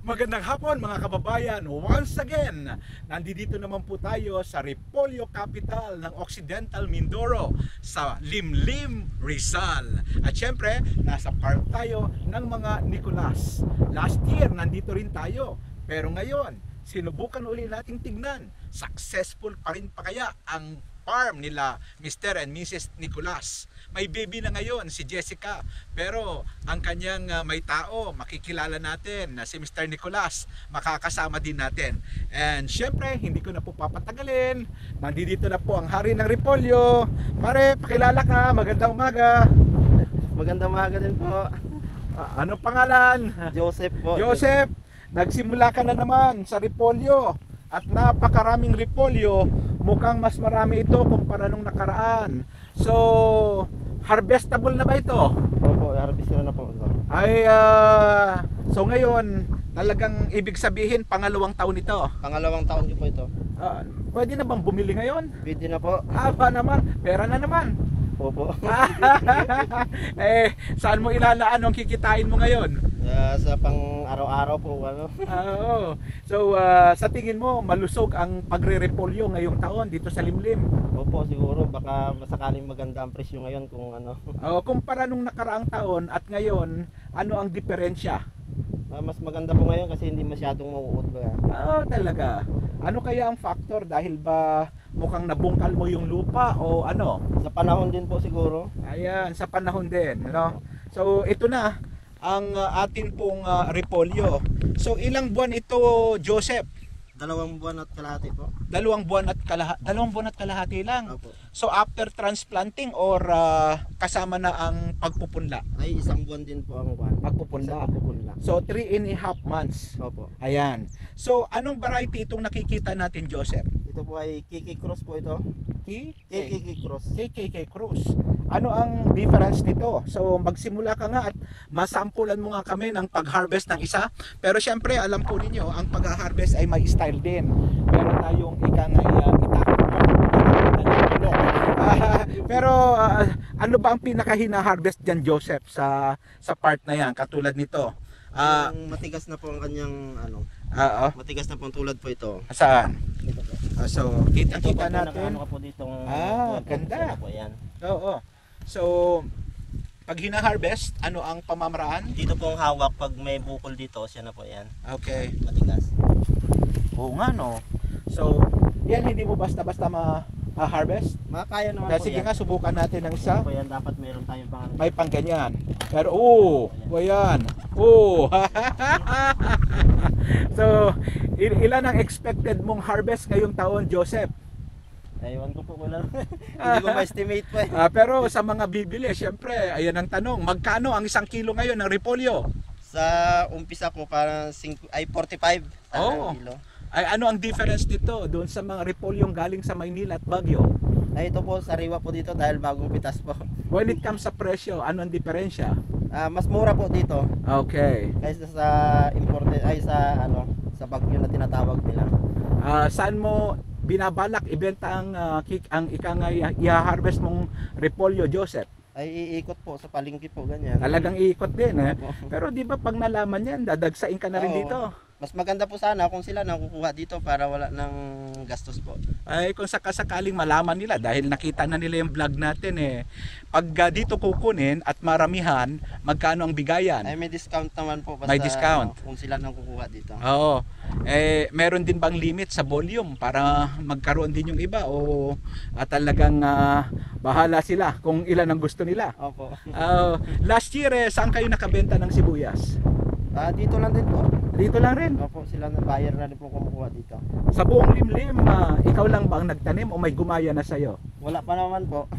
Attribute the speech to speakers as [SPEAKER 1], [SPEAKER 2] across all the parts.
[SPEAKER 1] Magandang hapon mga kababayan. Once again, nandito naman po tayo sa Repolyo Capital ng Occidental Mindoro sa Limlim, Rizal. At syempre, nasa park tayo ng mga Nicolas. Last year, nandito rin tayo. Pero ngayon, sinubukan uli nating tignan. Successful pa rin pa kaya ang farm nila Mr. and Mrs. Nicolas. May baby na ngayon si Jessica, pero ang kanyang may tao, makikilala natin na si Mr. Nicolas, makakasama din natin. And syempre, hindi ko na po papatagalin. Nandito na po ang hari ng Repolyo. Pare, pakilala ka. Magandang umaga.
[SPEAKER 2] Magandang umaga din po.
[SPEAKER 1] Anong pangalan?
[SPEAKER 2] Joseph po.
[SPEAKER 1] Joseph, nagsimula ka na naman sa Repolyo. At napakaraming repolyo, mukhang mas marami ito kumpara nung nakaraan. So, harvestable na ba ito?
[SPEAKER 2] Opo, harvest na po ito.
[SPEAKER 1] Ay, so ngayon, talagang ibig sabihin, pangalawang taon ito.
[SPEAKER 2] Pangalawang taon ko po ito.
[SPEAKER 1] Pwede na bang bumili ngayon?
[SPEAKER 2] Pwede na po.
[SPEAKER 1] Haba naman, pera na naman.
[SPEAKER 2] Opo.
[SPEAKER 1] Saan mo ilalaan ang kikitain mo ngayon?
[SPEAKER 2] Sa pang araw-araw po ano.
[SPEAKER 1] Oo. So, sa tingin mo, malusog ang pagre-repolyo ngayong taon dito sa Limlim?
[SPEAKER 2] Opo, siguro baka masakaling maganda ang presyo ngayon kung ano.
[SPEAKER 1] Kumpara nung nakaraang taon at ngayon, ano ang diferensya?
[SPEAKER 2] Mas maganda po ngayon kasi hindi masyadong mauut ba.
[SPEAKER 1] Talaga. Ano kaya ang factor? Dahil ba mukhang nabungkal mo yung lupa o ano?
[SPEAKER 2] Sa panahon din po siguro.
[SPEAKER 1] Ayan, sa panahon din, no? So, ito na ang atin pong repolyo. So, ilang buwan ito, Joseph?
[SPEAKER 2] 2 buwan at kalahati po.
[SPEAKER 1] 2 buwan at kalahati lang.
[SPEAKER 2] Opo.
[SPEAKER 1] So, after transplanting or kasama na ang pagpupunla?
[SPEAKER 2] Ay 1 buwan din po ang buwan.
[SPEAKER 1] Pagpupunla. So, 3.5 months.
[SPEAKER 2] Opo.
[SPEAKER 1] Ayan. So, anong variety itong nakikita natin, Joseph?
[SPEAKER 2] Ito po ay KK Cross po ito. KK Cross.
[SPEAKER 1] KK Cruz. Ano ang difference nito? So magsimula ka nga at masampulan mo nga kami ng pag-harvest ng isa. Pero syempre alam po ninyo, ang pag-harvest ay may style din. Meron tayong pero ano ba ang pinaka-hina-harvest dyan, Joseph, sa part na yan, katulad nito?
[SPEAKER 2] Matigas na po ang kanyang ano. Matigas na po tulad po ito.
[SPEAKER 1] Saan?
[SPEAKER 2] Ito po.
[SPEAKER 1] So, kita natin.
[SPEAKER 2] Ano po ditong
[SPEAKER 1] ganda.
[SPEAKER 2] po yan.
[SPEAKER 1] Oo. So, pag hina-harvest, ano ang pamamaraan?
[SPEAKER 2] Dito po ang hawak pag may bukol dito, siya na po yan.
[SPEAKER 1] Okay.
[SPEAKER 2] Matigas.
[SPEAKER 1] Oo nga, no? So, yan hindi mo basta-basta ma-harvest?
[SPEAKER 2] Makakaya naman po
[SPEAKER 1] Sige
[SPEAKER 2] yan.
[SPEAKER 1] nga, subukan natin ng isa.
[SPEAKER 2] Po yan, dapat meron tayong pang
[SPEAKER 1] May pangganyan. Pero, ayan. So, ilan ang expected mong harvest ngayong taon, Joseph?
[SPEAKER 2] Ewan ko po wala. Hindi ko ma-estimate po.
[SPEAKER 1] Pero sa mga bibili, syempre, ayan ang tanong. Magkano ang 1 kilo ngayon ng repolyo?
[SPEAKER 2] Sa umpisa ko parang 45 kilo.
[SPEAKER 1] Ay, ano ang difference nito doon sa mga repolyong galing sa Maynila at Baguio?
[SPEAKER 2] Ay ito po, sariwa po dito dahil bagong pitas po.
[SPEAKER 1] When it comes sa presyo, ano ang diferensya?
[SPEAKER 2] Mas mura po dito.
[SPEAKER 1] Okay.
[SPEAKER 2] Kaysa sa imported sa Baguio na tinatawag nila.
[SPEAKER 1] Saan mo binabalak ibenta ang i-harvest mong repolyo, Joseph?
[SPEAKER 2] Ay iikot po sa palengke po ganyan.
[SPEAKER 1] Talagang iikot din Pero di ba pag nalaman yan, dadagsain ka na rin dito?
[SPEAKER 2] Mas maganda po sana kung sila nakukuha dito para wala ng gastos po.
[SPEAKER 1] Ay kung sakasakaling malaman nila dahil nakita na nila yung vlog natin pag dito kukunin at maramihan, magkano ang bigayan?
[SPEAKER 2] Ay may discount naman po basta
[SPEAKER 1] may discount
[SPEAKER 2] kung sila nakukuha dito.
[SPEAKER 1] Oo. Meron din bang limit sa volume para magkaroon din yung iba o talagang bahala sila kung ilan ang gusto nila?
[SPEAKER 2] Opo.
[SPEAKER 1] Last year saan kayo nakabenta ng sibuyas?
[SPEAKER 2] Dito lang din po.
[SPEAKER 1] Dito lang rin?
[SPEAKER 2] Opo, sila na buyer na rin po kumukuha dito.
[SPEAKER 1] Sa buong Limlim, ikaw lang ba ang nagtanim o may gumaya na sa'yo?
[SPEAKER 2] Wala pa naman po.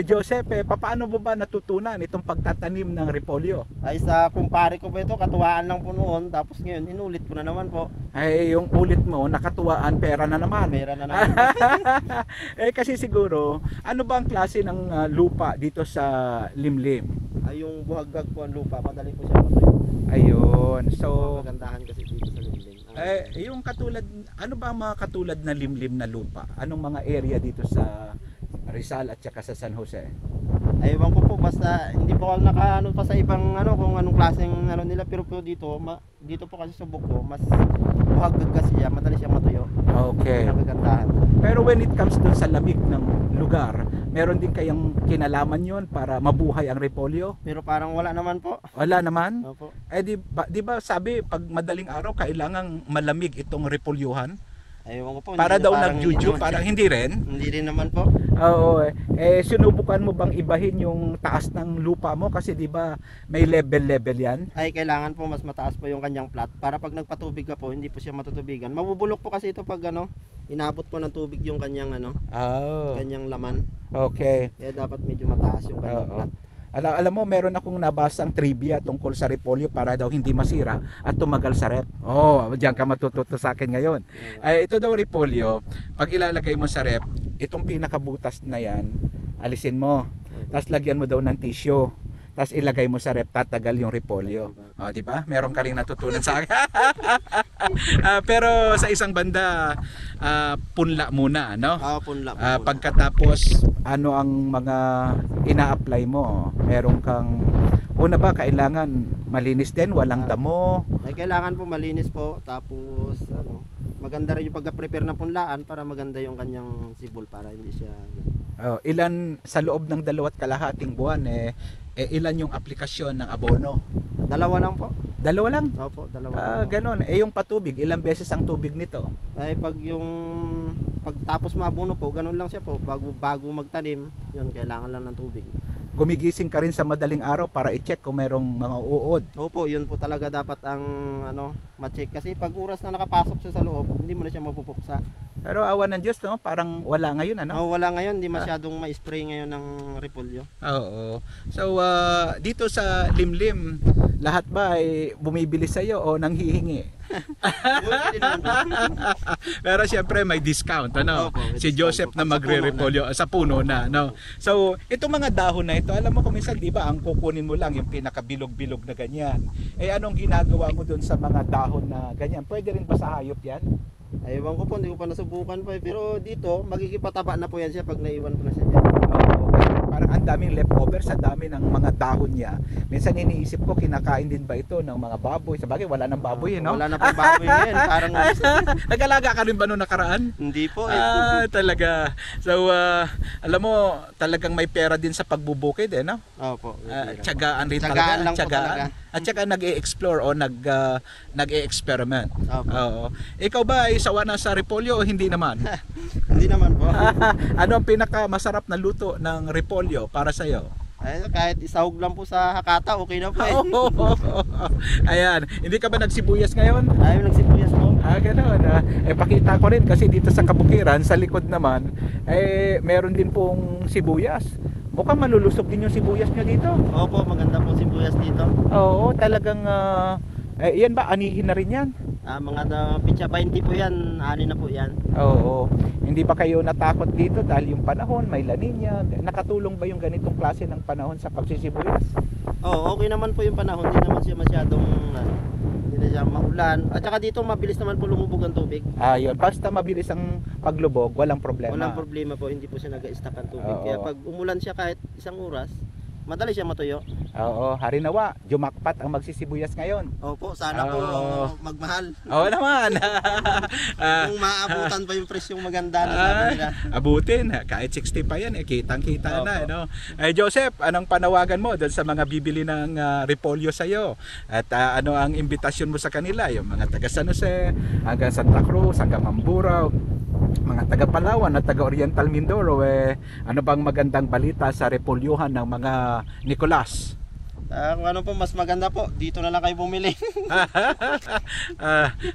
[SPEAKER 1] Joseph, paano mo ba natutunan itong pagtatanim ng repolyo?
[SPEAKER 2] Ay sa kumpare ko po ito, katuwaan lang po noon. Tapos ngayon, inulit ko na naman po.
[SPEAKER 1] Ay, yung ulit mo, nakatuwaan, pera na naman.
[SPEAKER 2] Pera na naman.
[SPEAKER 1] Kasi siguro, ano ba ang klase ng lupa dito sa Limlim?
[SPEAKER 2] Ay yung buhaggag po ang lupa, madali po siya matuyo.
[SPEAKER 1] Ayun, so
[SPEAKER 2] magandahan kasi dito sa Limlim.
[SPEAKER 1] Yung katulad, ano ba mga katulad na limlim na lupa? Anong mga area dito sa Rizal at saka sa San Jose?
[SPEAKER 2] Ewan ko po, basta hindi po ako nakaano pa sa ibang kung anong klaseng nila, pero po dito dito po kasi sa Bukbo, mas buhagag kasi siya, madali siyang matuyo.
[SPEAKER 1] Okay.
[SPEAKER 2] Nakagandahan.
[SPEAKER 1] Pero when it comes dun sa lamig ng lugar, meron din kayang kinalaman yon para mabuhay ang repolyo?
[SPEAKER 2] Pero parang wala naman po.
[SPEAKER 1] Wala naman?
[SPEAKER 2] Opo.
[SPEAKER 1] Eh di ba sabi pag madaling araw kailangang malamig itong repolyuhan?
[SPEAKER 2] Ayun ko po.
[SPEAKER 1] Para
[SPEAKER 2] hindi-
[SPEAKER 1] daw
[SPEAKER 2] parang
[SPEAKER 1] nagjuju,
[SPEAKER 2] hindi naman
[SPEAKER 1] parang
[SPEAKER 2] siya-
[SPEAKER 1] hindi rin?
[SPEAKER 2] Hindi rin naman po.
[SPEAKER 1] Oo, sinubukan mo bang ibahin yung taas ng lupa mo kasi di ba may level yan?
[SPEAKER 2] Ay kailangan po mas mataas po yung kanyang plat para pag nagpatubig ka po, hindi po siya matutubigan. Mabubulok po kasi ito pag inabot po ng tubig yung kanyang
[SPEAKER 1] Oh,
[SPEAKER 2] kanyang laman.
[SPEAKER 1] okay.
[SPEAKER 2] Kaya dapat medyo mataas yung kanyang
[SPEAKER 1] Oo.
[SPEAKER 2] plat.
[SPEAKER 1] Alam mo, meron akong nabasang trivia tungkol sa repolyo para daw hindi masira at tumagal sa rep. Oh, diyan ka matututo sa akin ngayon. Ay, ito daw repolyo, pag ilalagay mo sa rep, itong pinakabutas na yan, alisin mo. Tapos lagyan mo daw ng tissue. Tapos ilagay mo sa rep, tatagal yung repolyo. Oh, di ba? Meron ka ring natutunan sa akin. Pero sa isang banda, punla muna, no?
[SPEAKER 2] Punla po.
[SPEAKER 1] Pagkatapos ano ang mga ina-apply mo, meron kang una ba kailangan malinis din, walang damo?
[SPEAKER 2] Ay kailangan po malinis po, tapos maganda rin yung pagka-prepare ng punlaan para maganda yung kanyang sibol para hindi siya
[SPEAKER 1] Ilan sa loob ng 2.5 buwan ilan yung aplikasyon ng abono?
[SPEAKER 2] dalawa lang po.
[SPEAKER 1] Dalawa lang?
[SPEAKER 2] Opo, dalawa lang po.
[SPEAKER 1] Ganon. Yung patubig, ilang beses ang tubig nito?
[SPEAKER 2] Ay pagtapos mabuno po, ganun lang siya po. Bago magtanim, yun kailangan lang ng tubig.
[SPEAKER 1] Gumigising ka rin sa madaling araw para i-check kung merong mga uod.
[SPEAKER 2] Opo, yun po talaga dapat ang ma-check kasi pag oras na nakapasok siya sa loob, hindi mo na siya mapupuksa.
[SPEAKER 1] Pero awa ng Diyos, no? Parang wala ngayon, ano?
[SPEAKER 2] Wala ngayon, hindi masyadong ma-spray ngayon ng repolyo.
[SPEAKER 1] Oo. So, dito sa Limlim, lahat ba ay bumibili sa iyo o nanghihingi? Pero siyempre may discount, ano?
[SPEAKER 2] Opo, may
[SPEAKER 1] Si
[SPEAKER 2] discount
[SPEAKER 1] Joseph
[SPEAKER 2] po.
[SPEAKER 1] na magre-repolyo sa puno na, no? So, itong mga dahon na ito, alam mo kung minsan, di ba, ang kukunin mo lang yung pinakabilog-bilog na ganyan. Anong ginagawa mo doon sa mga dahon na ganyan? Pwede rin ba sa hayop yan?
[SPEAKER 2] Ay, ewan ko po, hindi ko pa nasubukan pa. Pero dito, magkikipataba na po yan siya pag naiwan ko na siya dyan.
[SPEAKER 1] Parang ang daming leftover sa dami ng mga dahon niya. Minsan iniisip ko, kinakain din ba ito ng mga baboy? Sabagay, wala nang baboy, no?
[SPEAKER 2] Wala na pong baboy ngayon. Parang
[SPEAKER 1] Nag-alaga ka rin ba noong nakaraan?
[SPEAKER 2] hindi po.
[SPEAKER 1] Talaga. So, alam mo, talagang may pera din sa pagbubukid, no?
[SPEAKER 2] Opo.
[SPEAKER 1] Tiyagaan rin
[SPEAKER 2] Tiyagaan
[SPEAKER 1] talaga.
[SPEAKER 2] lang po talaga.
[SPEAKER 1] At saka nag-e-explore o nag-e-experiment.
[SPEAKER 2] Opo.
[SPEAKER 1] Oo. Ikaw ba ay sawa na sa repolyo o hindi naman?
[SPEAKER 2] Hindi naman po.
[SPEAKER 1] Ano ang pinaka-masarap na luto ng repolyo para sa iyo?
[SPEAKER 2] Ay, kahit isahog lang po sa hakata, okay na po.
[SPEAKER 1] Ayan, hindi ka ba nagsibuyas ngayon?
[SPEAKER 2] Ay, nagsibuyas po.
[SPEAKER 1] Ganoon. Pakita ko rin kasi dito sa kabukiran, sa likod naman, meron din pong sibuyas. Mukhang malulusog din yung sibuyas nyo dito.
[SPEAKER 2] Opo, maganda po sibuyas dito.
[SPEAKER 1] Oo, talagang, yan ba, anihin na rin yan?
[SPEAKER 2] Mga pitsa 20 po yan, ani na po yan.
[SPEAKER 1] Oo. Hindi ba kayo natakot dito dahil yung panahon, may La Nina? Nakatulong ba yung ganitong klase ng panahon sa pagsisibuyas?
[SPEAKER 2] Oo, okay naman po yung panahon. Hindi naman siya masyadong, hindi na siya maulan. At saka dito, mabilis naman po lumubog ang tubig.
[SPEAKER 1] Yun. Basta mabilis ang paglubog, walang problema.
[SPEAKER 2] Walang problema po, hindi po siya nag-stack ang tubig.
[SPEAKER 1] Oo.
[SPEAKER 2] Kaya pag umulan siya kahit isang oras, madali siya matuyo.
[SPEAKER 1] Oo, harinawa, jumakpat ang magsisibuyas ngayon.
[SPEAKER 2] Opo, sana po magmahal.
[SPEAKER 1] Oo naman.
[SPEAKER 2] Kung maabutan pa yung presyong maganda na sabi nila.
[SPEAKER 1] Abutin, kahit 60 pa yan, kitang-kita na. No? Joseph, anong panawagan mo doon sa mga bibili ng repolyo sa'yo? At ano ang imbitasyon mo sa kanila? Yung mga taga San Jose, hanggang Santa Cruz, hanggang Mamburao, mga taga Palawan at taga Oriental Mindoro, ano bang magandang balita sa repolyuhan ng mga Nicolas?
[SPEAKER 2] Kung ano po mas maganda po, dito na lang kayo bumili.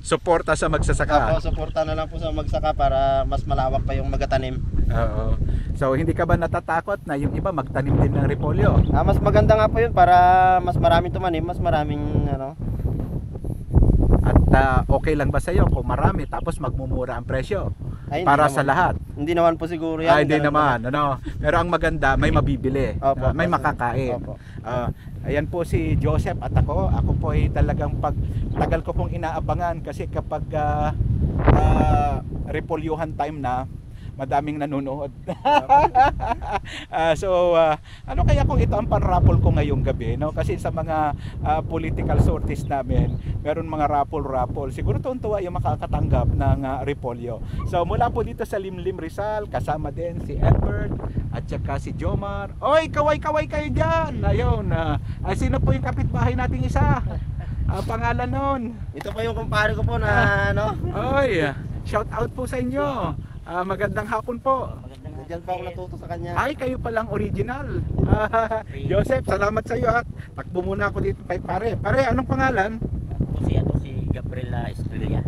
[SPEAKER 1] Suporta sa magsasaka.
[SPEAKER 2] Suporta na lang po sa magsaka para mas malawak pa yung magatanim.
[SPEAKER 1] Oo. So hindi ka ba natatakot na yung iba magtanim din ng repolyo?
[SPEAKER 2] Mas maganda nga po yun para mas maraming tumanim, mas maraming
[SPEAKER 1] At okay lang ba sa iyo kung marami tapos magmumura ang presyo?
[SPEAKER 2] Ay,
[SPEAKER 1] para
[SPEAKER 2] naman.
[SPEAKER 1] sa lahat.
[SPEAKER 2] Hindi naman po siguro yan.
[SPEAKER 1] Hindi naman, ano. Pero ang maganda, may mabibili.
[SPEAKER 2] Opo,
[SPEAKER 1] may makakain.
[SPEAKER 2] Opo.
[SPEAKER 1] Ayan po si Joseph at ako po ay talagang tagal ko pong inaabangan kasi kapag repolyuhan time na, madaming nanonood. Ano kaya kung ito ang pan-raffle ko ngayong gabi, no? Kasi sa mga political sorties namin, meron mga raffle. Siguro tuwa yung makakatanggap ng repolyo. So mula po dito sa Limlim Rizal, kasama din si Albert at saka si Jomar. Oy, kaway kayo dyan. Ayun, sino po yung kapitbahay nating isa? Pangalan nun?
[SPEAKER 2] Ito pa yung kumpare ko po na ano.
[SPEAKER 1] Oy, shout out po sa inyo. Magandang hapon po.
[SPEAKER 2] Diyan pa ako natuto sa kanya.
[SPEAKER 1] Ay, kayo palang original. Joseph, salamat sa iyo at takbo muna ako dito kay pare. Pare, anong pangalan?
[SPEAKER 3] Si Gabriela Estrella.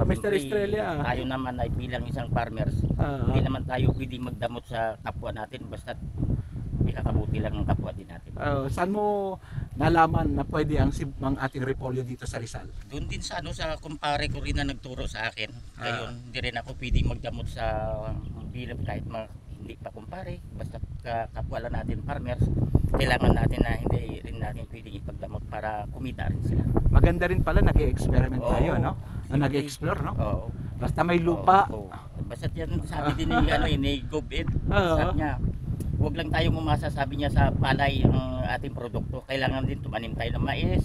[SPEAKER 1] Mr. Estrella.
[SPEAKER 3] Tayo naman ay bilang isang farmers. Hindi naman tayo pwedeng magdamot sa kapwa natin basta ikakabuti lang ng kapwa din natin.
[SPEAKER 1] Saan mo nalaman na pwede ang ating repolyo dito sa Rizal?
[SPEAKER 3] Doon din sa sa kumpare ko rin na nagturo sa akin. Ngayon, hindi rin ako pwedeng magdamot sa bilang kahit hindi pa kumpare, basta kapwa lang natin farmers. Kailangan natin na hindi rin natin pwedeng ipagdamot para kumita rin sila.
[SPEAKER 1] Maganda rin pala nag-experiment tayo, no? Nag-explore, no?
[SPEAKER 3] Oo.
[SPEAKER 1] Basta may lupa.
[SPEAKER 3] Basta yan sabi din ni GovEd, sabi niya, huwag lang tayong umasa, sabi niya, sa palay ang ating produkto. Kailangan din tumanim tayo ng mais,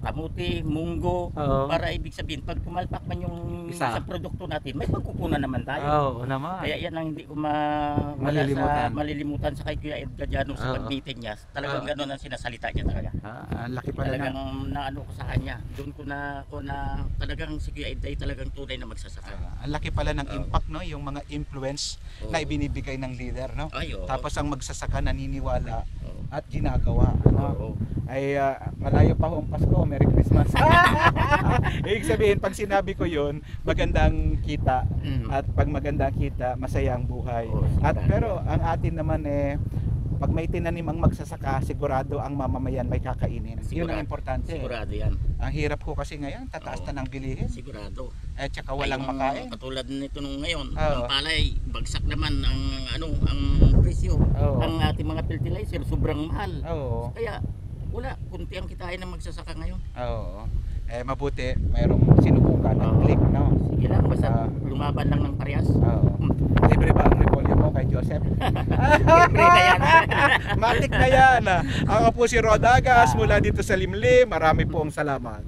[SPEAKER 3] kamuti, munggo, para ibig sabihin pag pumalpak man yung sa produkto natin, may pagkukunan naman tayo.
[SPEAKER 1] Naman.
[SPEAKER 3] Kaya yan ang hindi ko malilimutan sa kay Kuya Ed Gadiano sa pag-meeting niya. Talagang gano'n ang sinasalita niya talaga.
[SPEAKER 1] Ang laki pala
[SPEAKER 3] talagang naano ko sa kanya. Doon ko na talagang si Kuya Ed ay talagang tunay na magsasaka.
[SPEAKER 1] Ang laki pala ng impact, no, yung mga influence na ibinibigay ng leader, no? Tapos ang magsasaka naniniwala at ginagawa, no? Ay malayo pa ang Pasko, Merry Christmas. Ibig sabihin, pag sinabi ko yun, magandang kita, at pag magandang kita, masaya ang buhay. Pero ang atin naman pag may tinanim ang magsasaka, sigurado ang mamamayan may kakainin. Yun ang importante.
[SPEAKER 3] Sigurado yan.
[SPEAKER 1] Ang hirap ko kasi ngayon, tataas na ng bilihin.
[SPEAKER 3] Sigurado.
[SPEAKER 1] At saka walang makain.
[SPEAKER 3] Katulad nito nung ngayon, ang palay, bagsak naman ang presyo. Ang ating mga fertilizer sobrang mahal. Kaya wala, kunti ang kitain ng magsasaka ngayon.
[SPEAKER 1] Mabuti, mayroong sinubukan ng click, no?
[SPEAKER 3] Sige lang, basta lumaban lang ng parehas.
[SPEAKER 1] Libre ba ang repolyo mo kay Joseph?
[SPEAKER 3] Libre na yan.
[SPEAKER 1] Matik na yan. Ako po si Rodagas mula dito sa Limlim. Marami pong salamat.